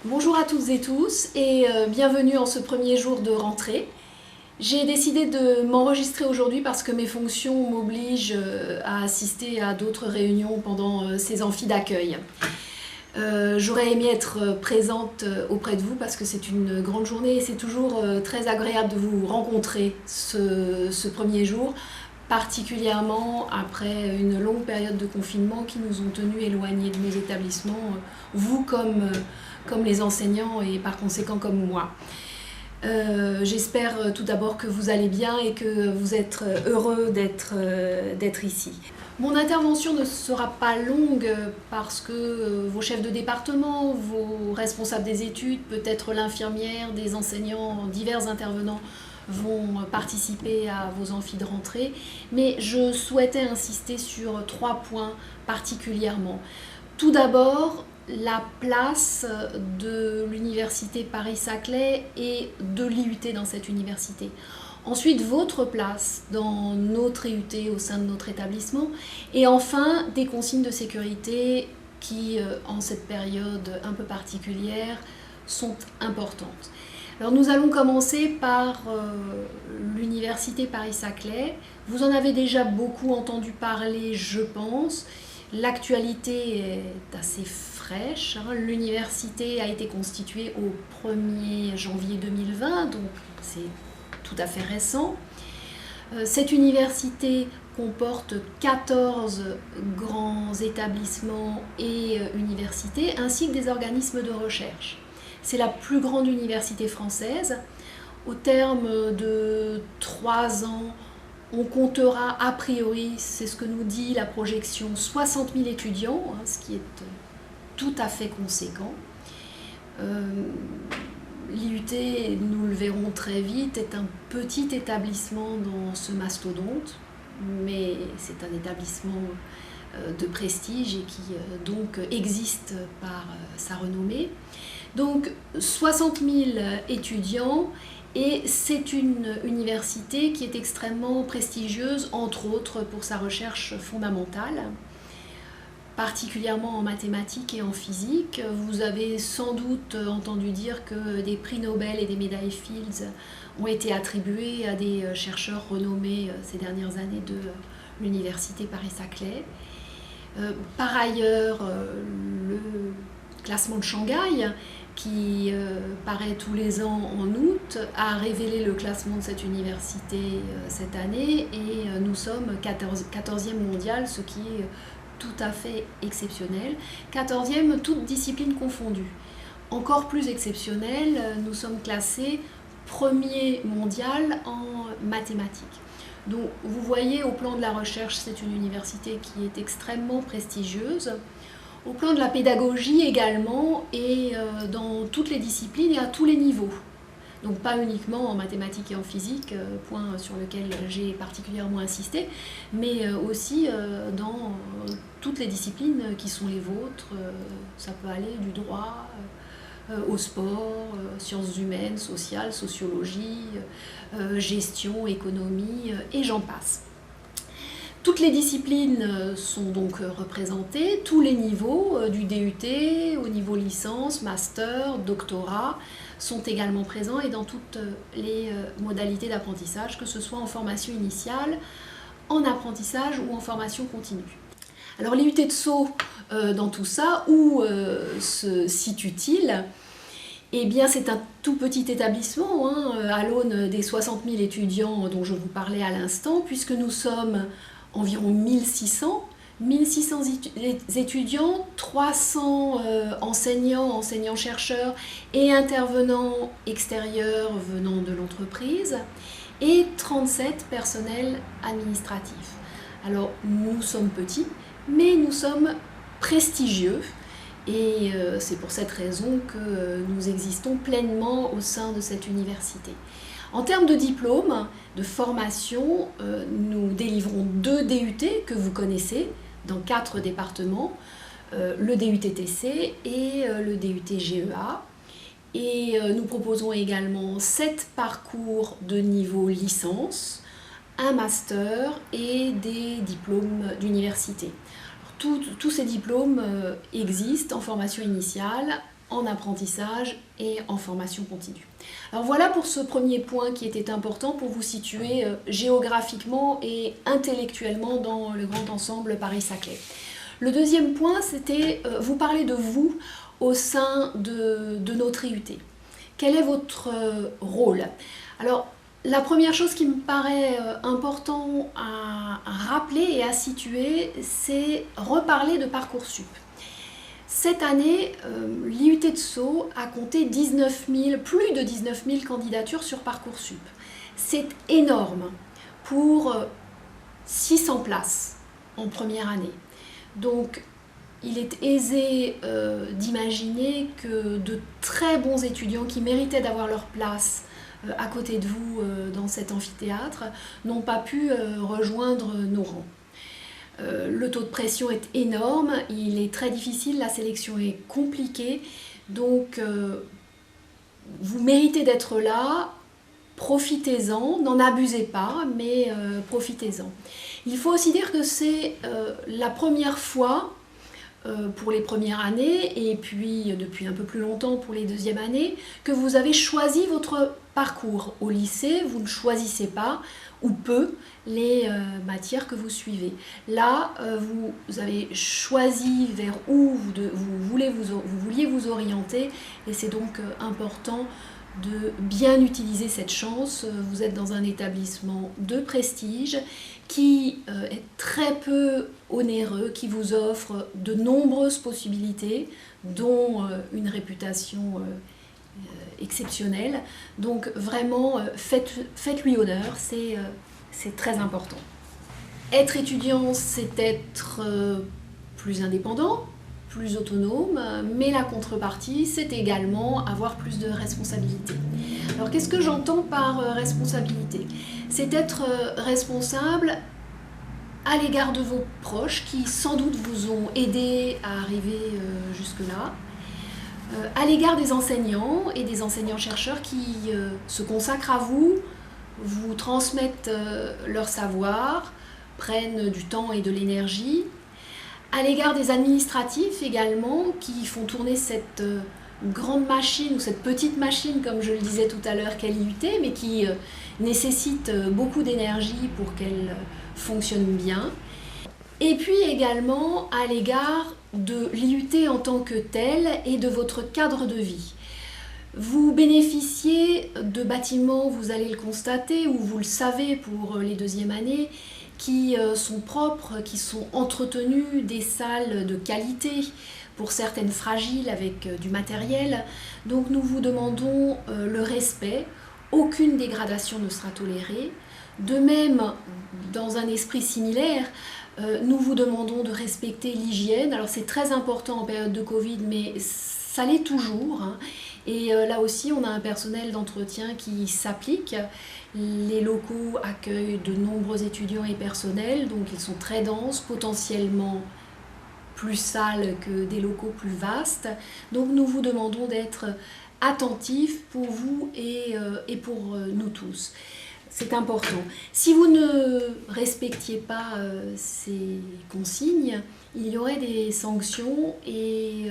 Bonjour à toutes et tous et bienvenue en ce premier jour de rentrée. J'ai décidé de m'enregistrer aujourd'hui parce que mes fonctions m'obligent à assister à d'autres réunions pendant ces amphis d'accueil. J'aurais aimé être présente auprès de vous parce que c'est une grande journée et c'est toujours très agréable de vous rencontrer ce premier jour, particulièrement après une longue période de confinement qui nous ont tenus éloignés de nos établissements, vous comme les enseignants et par conséquent comme moi. J'espère tout d'abord que vous allez bien et que vous êtes heureux d'être ici. Mon intervention ne sera pas longue parce que vos chefs de département, vos responsables des études, peut-être l'infirmière, des enseignants, divers intervenants vont participer à vos amphis de rentrée, mais je souhaitais insister sur 3 points particulièrement. Tout d'abord, la place de l'université Paris-Saclay et de l'IUT dans cette université. Ensuite, votre place dans notre IUT au sein de notre établissement. Et enfin, des consignes de sécurité qui, en cette période un peu particulière, sont importantes. Alors nous allons commencer par l'université Paris-Saclay. Vous en avez déjà beaucoup entendu parler, je pense. L'actualité est assez fraîche. L'université a été constituée au 1er janvier 2020, donc c'est tout à fait récent. Cette université comporte 14 grands établissements et universités, ainsi que des organismes de recherche. C'est la plus grande université française. Au terme de 3 ans, on comptera a priori, c'est ce que nous dit la projection, 60 000 étudiants, ce qui est tout à fait conséquent. L'IUT, nous le verrons très vite, est un petit établissement dans ce mastodonte, mais c'est un établissement de prestige et qui donc existe par sa renommée. Donc 60 000 étudiants et c'est une université qui est extrêmement prestigieuse, entre autres pour sa recherche fondamentale, particulièrement en mathématiques et en physique. Vous avez sans doute entendu dire que des prix Nobel et des médailles Fields ont été attribués à des chercheurs renommés ces dernières années de l'université Paris-Saclay. Par ailleurs, le classement de Shanghai, qui paraît tous les ans en août, a révélé le classement de cette université cette année et nous sommes 14e mondial, ce qui est tout à fait exceptionnel. 14e, toutes disciplines confondues. Encore plus exceptionnel, nous sommes classés premier mondial en mathématiques. Donc vous voyez, au plan de la recherche, c'est une université qui est extrêmement prestigieuse. Au plan de la pédagogie également, et dans toutes les disciplines et à tous les niveaux. Donc pas uniquement en mathématiques et en physique, point sur lequel j'ai particulièrement insisté, mais aussi dans toutes les disciplines qui sont les vôtres. Ça peut aller du droit au sport, sciences humaines, sociales, sociologie, gestion, économie, et j'en passe. Toutes les disciplines sont donc représentées, tous les niveaux du DUT, au niveau licence, master, doctorat, sont également présents et dans toutes les modalités d'apprentissage, que ce soit en formation initiale, en apprentissage ou en formation continue. Alors l'IUT de Sceaux, dans tout ça, où se situe-t-il ? Eh bien, c'est un tout petit établissement, à l'aune des 60 000 étudiants dont je vous parlais à l'instant, puisque nous sommes environ 1600 étudiants, 300 enseignants-chercheurs et intervenants extérieurs venant de l'entreprise et 37 personnels administratifs. Alors nous sommes petits, mais nous sommes prestigieux et c'est pour cette raison que nous existons pleinement au sein de cette université. En termes de diplôme, de formation, nous délivrons 2 DUT que vous connaissez dans 4 départements, le DUT-TC et le DUT-GEA. Et nous proposons également 7 parcours de niveau licence, un master et des diplômes d'université. Tous ces diplômes existent en formation initiale, en apprentissage et en formation continue. Alors voilà pour ce premier point qui était important pour vous situer géographiquement et intellectuellement dans le grand ensemble Paris-Saclay. Le deuxième point, c'était vous parler de vous au sein de notre IUT. Quel est votre rôle? Alors, la première chose qui me paraît important à rappeler et à situer, c'est reparler de Parcoursup. Cette année, l'IUT de Sceaux a compté plus de 19 000 candidatures sur Parcoursup. C'est énorme pour 600 places en première année. Donc, il est aisé d'imaginer que de très bons étudiants qui méritaient d'avoir leur place à côté de vous dans cet amphithéâtre n'ont pas pu rejoindre nos rangs. Le taux de pression est énorme, il est très difficile, la sélection est compliquée, donc vous méritez d'être là, profitez-en, n'en abusez pas, mais profitez-en. Il faut aussi dire que c'est la première fois pour les premières années et puis depuis un peu plus longtemps pour les deuxièmes années que vous avez choisi votre parcours. Au lycée, vous ne choisissez pas ou peu les matières que vous suivez. Là, vous avez choisi vers où vous vouliez vous orienter et c'est donc important de bien utiliser cette chance. Vous êtes dans un établissement de prestige qui est très peu onéreux, qui vous offre de nombreuses possibilités, dont une réputation exceptionnelle. Donc vraiment, faites-lui honneur, c'est très important. Être étudiant, c'est être plus indépendant, plus autonome, mais la contrepartie, c'est également avoir plus de responsabilités. Alors qu'est-ce que j'entends par responsabilité? C'est être responsable à l'égard de vos proches qui sans doute vous ont aidé à arriver jusque-là, à l'égard des enseignants et des enseignants-chercheurs qui se consacrent à vous, vous transmettent leur savoir, prennent du temps et de l'énergie, à l'égard des administratifs également, qui font tourner cette grande machine ou cette petite machine, comme je le disais tout à l'heure, qu'est l'IUT, mais qui nécessite beaucoup d'énergie pour qu'elle fonctionne bien. Et puis également à l'égard de l'IUT en tant que telle et de votre cadre de vie. Vous bénéficiez de bâtiments, vous allez le constater, ou vous le savez pour les deuxièmes années, qui sont propres, qui sont entretenus, des salles de qualité, pour certaines fragiles avec du matériel. Donc nous vous demandons le respect, aucune dégradation ne sera tolérée. De même, dans un esprit similaire, nous vous demandons de respecter l'hygiène. Alors c'est très important en période de Covid, mais ça l'est toujours, hein. Et là aussi, on a un personnel d'entretien qui s'applique. Les locaux accueillent de nombreux étudiants et personnels, donc ils sont très denses, potentiellement plus sales que des locaux plus vastes. Donc nous vous demandons d'être attentifs pour vous et pour nous tous. C'est important. Si vous ne respectiez pas ces consignes, il y aurait des sanctions et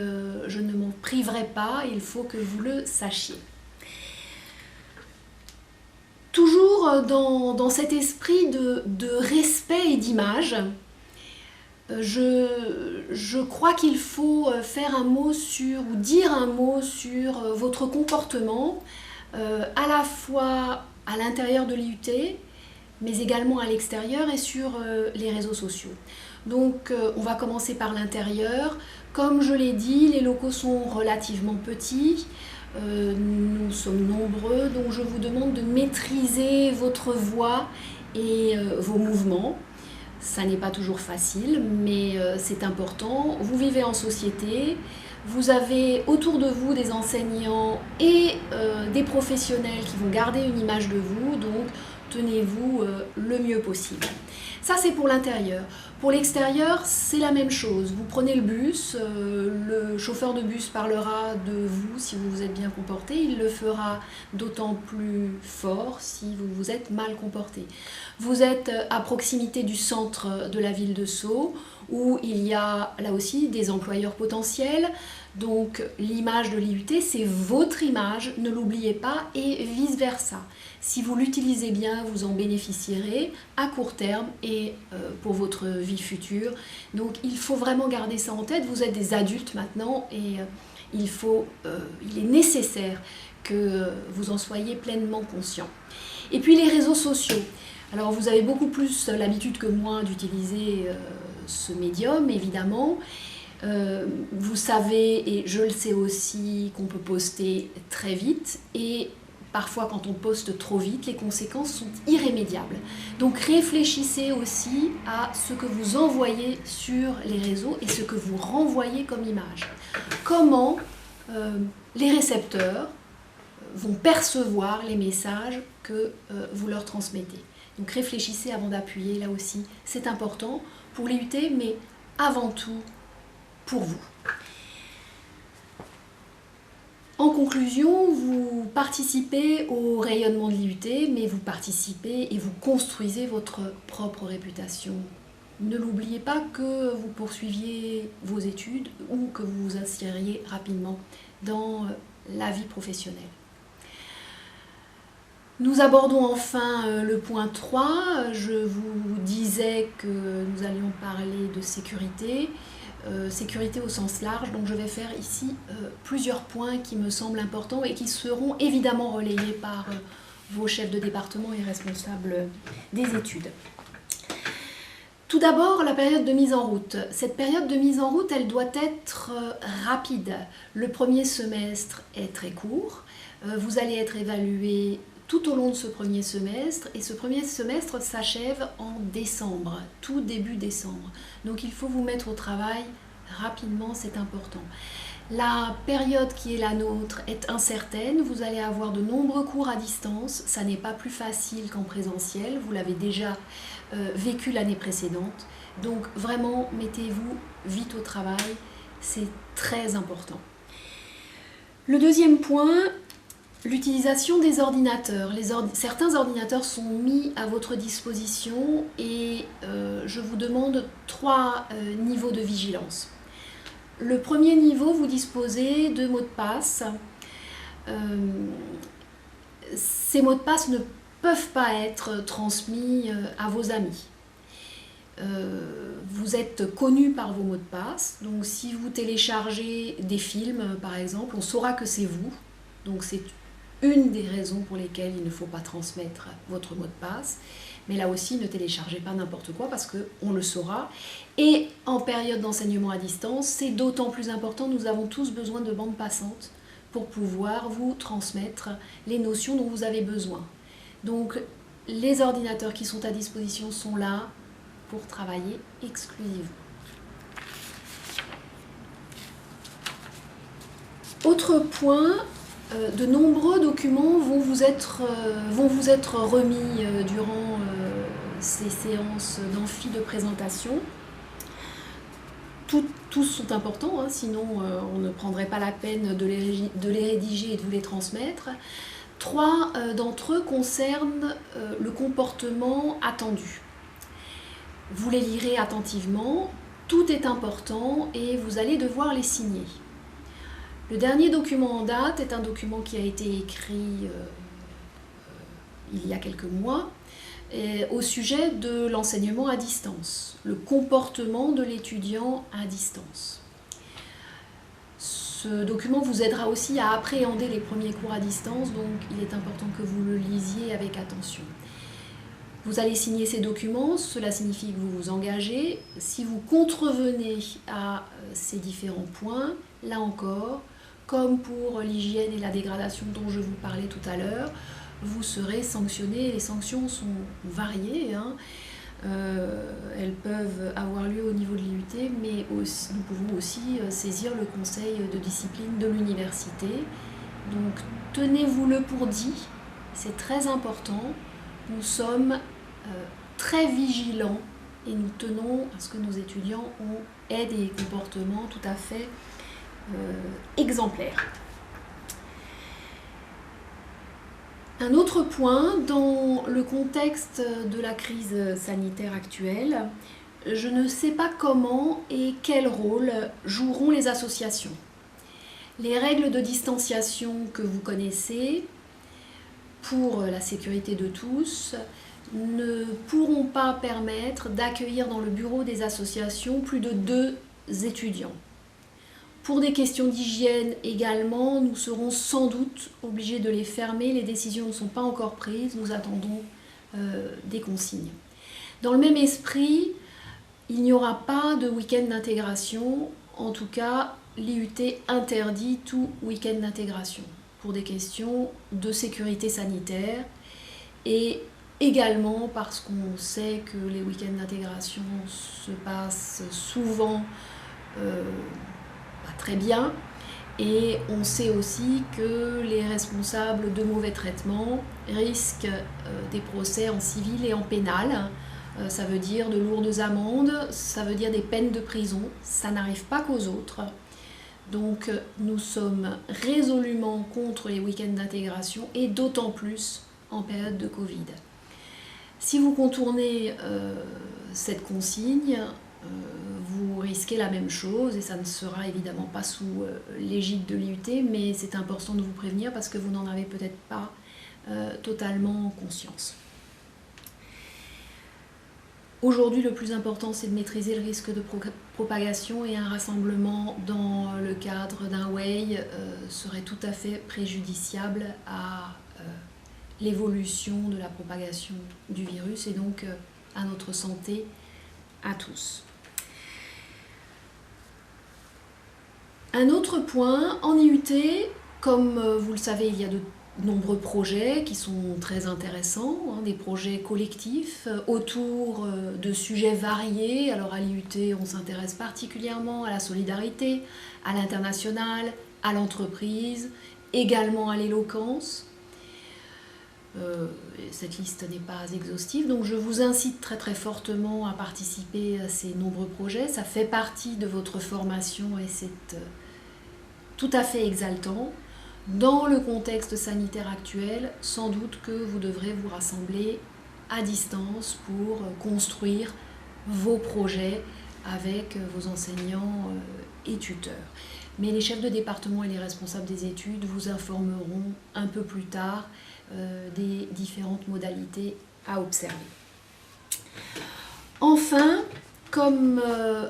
je ne m'en priverai pas, il faut que vous le sachiez. Toujours dans cet esprit de respect et d'image, je crois qu'il faut faire un mot sur, ou dire un mot sur votre comportement, à la fois à l'intérieur de l'IUT, mais également à l'extérieur et sur les réseaux sociaux. Donc on va commencer par l'intérieur. Comme je l'ai dit, les locaux sont relativement petits, nous sommes nombreux, donc je vous demande de maîtriser votre voix et vos mouvements. Ça n'est pas toujours facile, mais c'est important. Vous vivez en société, vous avez autour de vous des enseignants et des professionnels qui vont garder une image de vous, donc tenez-vous le mieux possible. Ça, c'est pour l'intérieur. Pour l'extérieur, c'est la même chose. Vous prenez le bus, le chauffeur de bus parlera de vous si vous vous êtes bien comporté. Il le fera d'autant plus fort si vous vous êtes mal comporté. Vous êtes à proximité du centre de la ville de Sceaux où il y a là aussi des employeurs potentiels. Donc l'image de l'IUT, c'est votre image, ne l'oubliez pas, et vice-versa. Si vous l'utilisez bien, vous en bénéficierez à court terme et pour votre vie future. Donc il faut vraiment garder ça en tête. Vous êtes des adultes maintenant et il est nécessaire que vous en soyez pleinement conscient. Et puis les réseaux sociaux. Alors vous avez beaucoup plus l'habitude que moi d'utiliser ce médium, évidemment. Vous savez, et je le sais aussi, qu'on peut poster très vite, et parfois quand on poste trop vite, les conséquences sont irrémédiables. Donc réfléchissez aussi à ce que vous envoyez sur les réseaux et ce que vous renvoyez comme image. Comment les récepteurs vont percevoir les messages que vous leur transmettez. Donc réfléchissez avant d'appuyer, là aussi, c'est important pour l'IUT, mais avant tout pour vous. En conclusion, vous participez au rayonnement de l'IUT, mais vous participez et vous construisez votre propre réputation. Ne l'oubliez pas que vous poursuiviez vos études ou que vous vous insériez rapidement dans la vie professionnelle. Nous abordons enfin le point 3. Je vous disais que nous allions parler de sécurité, sécurité au sens large. Donc je vais faire ici plusieurs points qui me semblent importants et qui seront évidemment relayés par vos chefs de département et responsables des études. Tout d'abord, la période de mise en route. Cette période de mise en route, elle doit être rapide. Le premier semestre est très court. Vous allez être évalué tout au long de ce premier semestre, et ce premier semestre s'achève en décembre, tout début décembre. Donc il faut vous mettre au travail rapidement, c'est important. La période qui est la nôtre est incertaine, vous allez avoir de nombreux cours à distance, ça n'est pas plus facile qu'en présentiel, vous l'avez déjà vécu l'année précédente. Donc vraiment, mettez-vous vite au travail, c'est très important. Le deuxième point, l'utilisation des ordinateurs. Certains ordinateurs sont mis à votre disposition et je vous demande 3 niveaux de vigilance. Le premier niveau, vous disposez de mots de passe. Ces mots de passe ne peuvent pas être transmis à vos amis. Vous êtes connu par vos mots de passe, donc si vous téléchargez des films par exemple, on saura que c'est vous. Donc c'est une des raisons pour lesquelles il ne faut pas transmettre votre mot de passe. Mais là aussi, ne téléchargez pas n'importe quoi parce qu'on le saura. Et en période d'enseignement à distance, c'est d'autant plus important. Nous avons tous besoin de bande passante pour pouvoir vous transmettre les notions dont vous avez besoin. Donc, les ordinateurs qui sont à disposition sont là pour travailler exclusivement. Autre point, de nombreux documents vont vous être remis durant ces séances d'amphi de présentation. Tous sont importants, hein, sinon on ne prendrait pas la peine de les rédiger et de vous les transmettre. 3 d'entre eux concernent le comportement attendu. Vous les lirez attentivement, tout est important et vous allez devoir les signer. Le dernier document en date est un document qui a été écrit il y a quelques mois au sujet de l'enseignement à distance, le comportement de l'étudiant à distance. Ce document vous aidera aussi à appréhender les premiers cours à distance, donc il est important que vous le lisiez avec attention. Vous allez signer ces documents, cela signifie que vous vous engagez. Si vous contrevenez à ces différents points, là encore, comme pour l'hygiène et la dégradation dont je vous parlais tout à l'heure, vous serez sanctionné. Les sanctions sont variées, hein. Elles peuvent avoir lieu au niveau de l'IUT, mais aussi, nous pouvons aussi saisir le conseil de discipline de l'université. Donc tenez-vous-le pour dit, c'est très important. Nous sommes très vigilants et nous tenons à ce que nos étudiants aient des comportements tout à fait exemplaires. Un autre point, dans le contexte de la crise sanitaire actuelle, je ne sais pas comment et quel rôle joueront les associations. Les règles de distanciation que vous connaissez pour la sécurité de tous ne pourront pas permettre d'accueillir dans le bureau des associations plus de 2 étudiants. Pour des questions d'hygiène également, nous serons sans doute obligés de les fermer. Les décisions ne sont pas encore prises, nous attendons des consignes. Dans le même esprit, il n'y aura pas de week-end d'intégration. En tout cas, l'IUT interdit tout week-end d'intégration pour des questions de sécurité sanitaire et également parce qu'on sait que les week-ends d'intégration se passent souvent pas très bien, et on sait aussi que les responsables de mauvais traitements risquent des procès en civil et en pénal. Ça veut dire de lourdes amendes, ça veut dire des peines de prison, ça n'arrive pas qu'aux autres. Donc nous sommes résolument contre les week-ends d'intégration et d'autant plus en période de Covid. Si vous contournez cette consigne, vous risquez la même chose et ça ne sera évidemment pas sous l'égide de l'IUT, mais c'est important de vous prévenir parce que vous n'en avez peut-être pas totalement conscience. Aujourd'hui, le plus important, c'est de maîtriser le risque de propagation et un rassemblement dans le cadre d'un WEI serait tout à fait préjudiciable à l'évolution de la propagation du virus et donc à notre santé à tous. Un autre point, en IUT, comme vous le savez, il y a de nombreux projets qui sont très intéressants, des projets collectifs autour de sujets variés. Alors à l'IUT, on s'intéresse particulièrement à la solidarité, à l'international, à l'entreprise, également à l'éloquence. Cette liste n'est pas exhaustive, donc je vous incite très très fortement à participer à ces nombreux projets. Ça fait partie de votre formation et c'est tout à fait exaltant. Dans le contexte sanitaire actuel, sans doute que vous devrez vous rassembler à distance pour construire vos projets avec vos enseignants et tuteurs. Mais les chefs de département et les responsables des études vous informeront un peu plus tard des différentes modalités à observer. Enfin, comme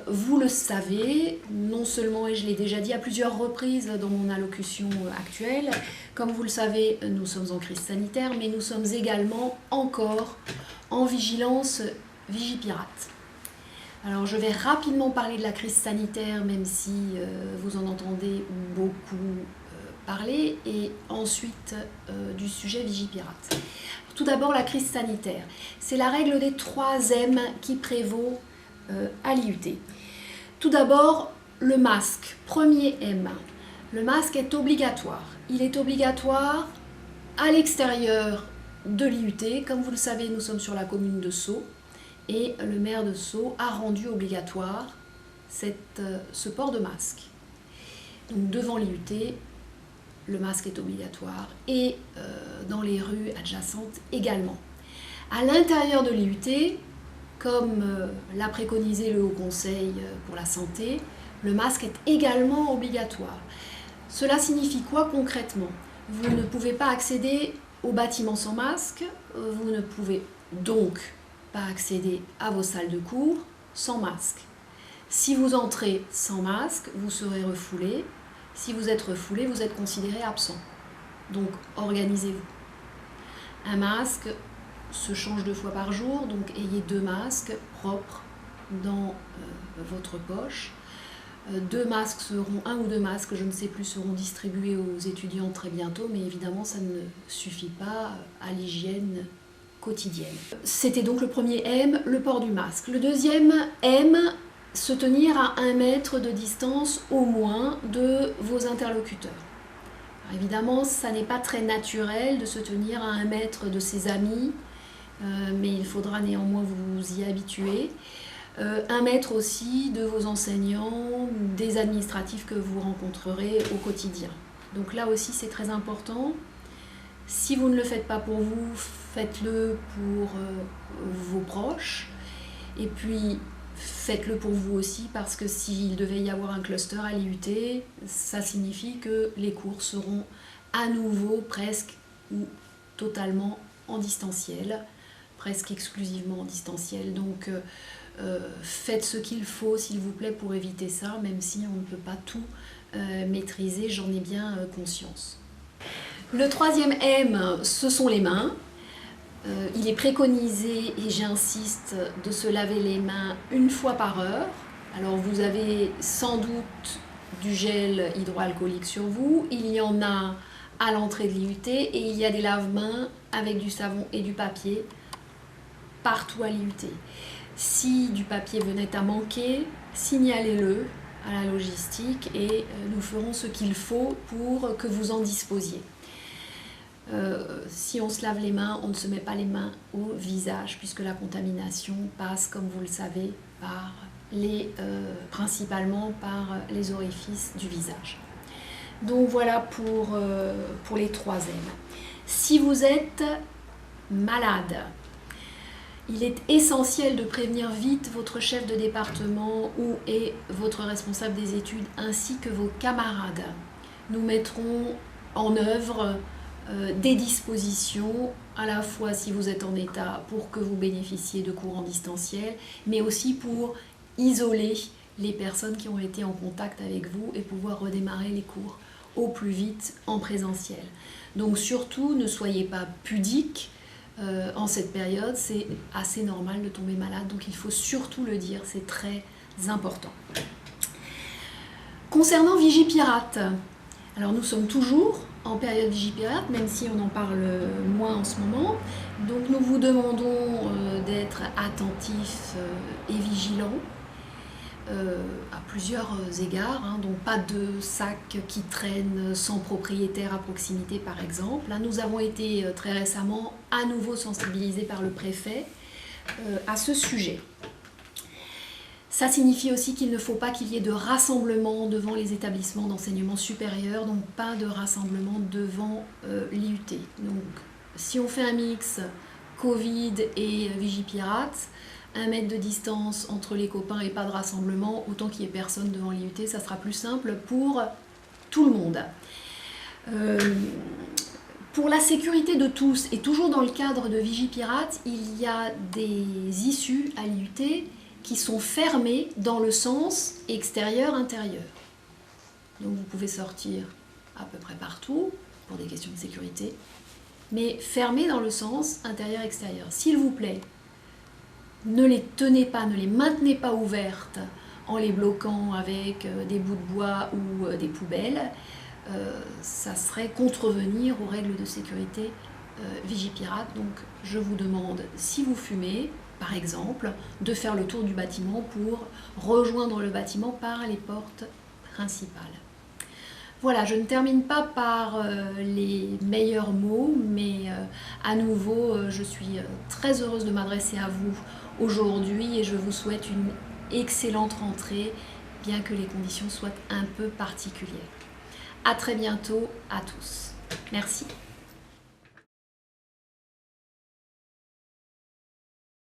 vous le savez, non seulement, et je l'ai déjà dit à plusieurs reprises dans mon allocution actuelle, comme vous le savez, nous sommes en crise sanitaire, mais nous sommes également encore en vigilance Vigipirate. Alors je vais rapidement parler de la crise sanitaire, même si vous en entendez beaucoup parler, et ensuite du sujet Vigipirate. Tout d'abord, la crise sanitaire. C'est la règle des 3 M qui prévaut à l'IUT. Tout d'abord, le masque. Premier M. Le masque est obligatoire. Il est obligatoire à l'extérieur de l'IUT. Comme vous le savez, nous sommes sur la commune de Sceaux et le maire de Sceaux a rendu obligatoire ce port de masque. Donc devant l'IUT, le masque est obligatoire et dans les rues adjacentes également. À l'intérieur de l'IUT, comme l'a préconisé le Haut Conseil pour la santé, le masque est également obligatoire. Cela signifie quoi concrètement? Vous ne pouvez pas accéder au bâtiment sans masque, vous ne pouvez donc pas accéder à vos salles de cours sans masque. Si vous entrez sans masque, vous serez refoulé. Si vous êtes refoulé, vous êtes considéré absent. Donc organisez-vous. Un masque se change 2 fois par jour, donc ayez 2 masques propres dans votre poche. 2 masques seront, 1 ou 2 masques, je ne sais plus, seront distribués aux étudiants très bientôt, mais évidemment ça ne suffit pas à l'hygiène quotidienne. C'était donc le premier M, le port du masque. Le deuxième M, se tenir à 1 mètre de distance au moins de vos interlocuteurs. Alors évidemment, ça n'est pas très naturel de se tenir à 1 mètre de ses amis, mais il faudra néanmoins vous y habituer. 1 mètre aussi de vos enseignants, des administratifs que vous rencontrerez au quotidien. Donc là aussi c'est très important. Si vous ne le faites pas pour vous, faites-le pour vos proches. Et puis faites-le pour vous aussi, parce que s'il devait y avoir un cluster à l'IUT, ça signifie que les cours seront à nouveau presque ou totalement en distanciel, presque exclusivement en distanciel. Donc faites ce qu'il faut, s'il vous plaît, pour éviter ça, même si on ne peut pas tout maîtriser, j'en ai bien conscience. Le troisième M, ce sont les mains. Il est préconisé, et j'insiste, de se laver les mains une fois par heure. Alors vous avez sans doute du gel hydroalcoolique sur vous, il y en a à l'entrée de l'IUT et il y a des lave-mains avec du savon et du papier partout à l'IUT. Si du papier venait à manquer, signalez-le à la logistique et nous ferons ce qu'il faut pour que vous en disposiez. Si on se lave les mains, on ne se met pas les mains au visage puisque la contamination passe, comme vous le savez, principalement par les orifices du visage. Donc voilà pour les 3 M. Si vous êtes malade, il est essentiel de prévenir vite votre chef de département ou et votre responsable des études ainsi que vos camarades. Nous mettrons en œuvre des dispositions, à la fois si vous êtes en état pour que vous bénéficiez de cours en distanciel, mais aussi pour isoler les personnes qui ont été en contact avec vous et pouvoir redémarrer les cours au plus vite en présentiel. Donc surtout, ne soyez pas pudiques en cette période, c'est assez normal de tomber malade, donc il faut surtout le dire, c'est très important. Concernant Vigipirate, alors nous sommes toujours en période Vigipirate, même si on en parle moins en ce moment. Donc nous vous demandons d'être attentifs et vigilants à plusieurs égards, hein. Donc pas de sacs qui traînent sans propriétaire à proximité par exemple. Là, nous avons été très récemment à nouveau sensibilisés par le préfet à ce sujet. Ça signifie aussi qu'il ne faut pas qu'il y ait de rassemblement devant les établissements d'enseignement supérieur, donc pas de rassemblement devant l'IUT. Donc si on fait un mix Covid et Vigipirate, 1 mètre de distance entre les copains et pas de rassemblement, autant qu'il n'y ait personne devant l'IUT, ça sera plus simple pour tout le monde. Pour la sécurité de tous, et toujours dans le cadre de Vigipirate, il y a des issues à l'IUT qui sont fermées dans le sens extérieur-intérieur. Donc vous pouvez sortir à peu près partout pour des questions de sécurité, mais fermées dans le sens intérieur-extérieur. S'il vous plaît, ne les tenez pas, ne les maintenez pas ouvertes en les bloquant avec des bouts de bois ou des poubelles. Ça serait contrevenir aux règles de sécurité Vigipirate. Donc je vous demande, si vous fumez, par exemple, de faire le tour du bâtiment pour rejoindre le bâtiment par les portes principales. Voilà, je ne termine pas par les meilleurs mots, mais à nouveau, je suis très heureuse de m'adresser à vous aujourd'hui et je vous souhaite une excellente rentrée, bien que les conditions soient un peu particulières. À très bientôt à tous. Merci.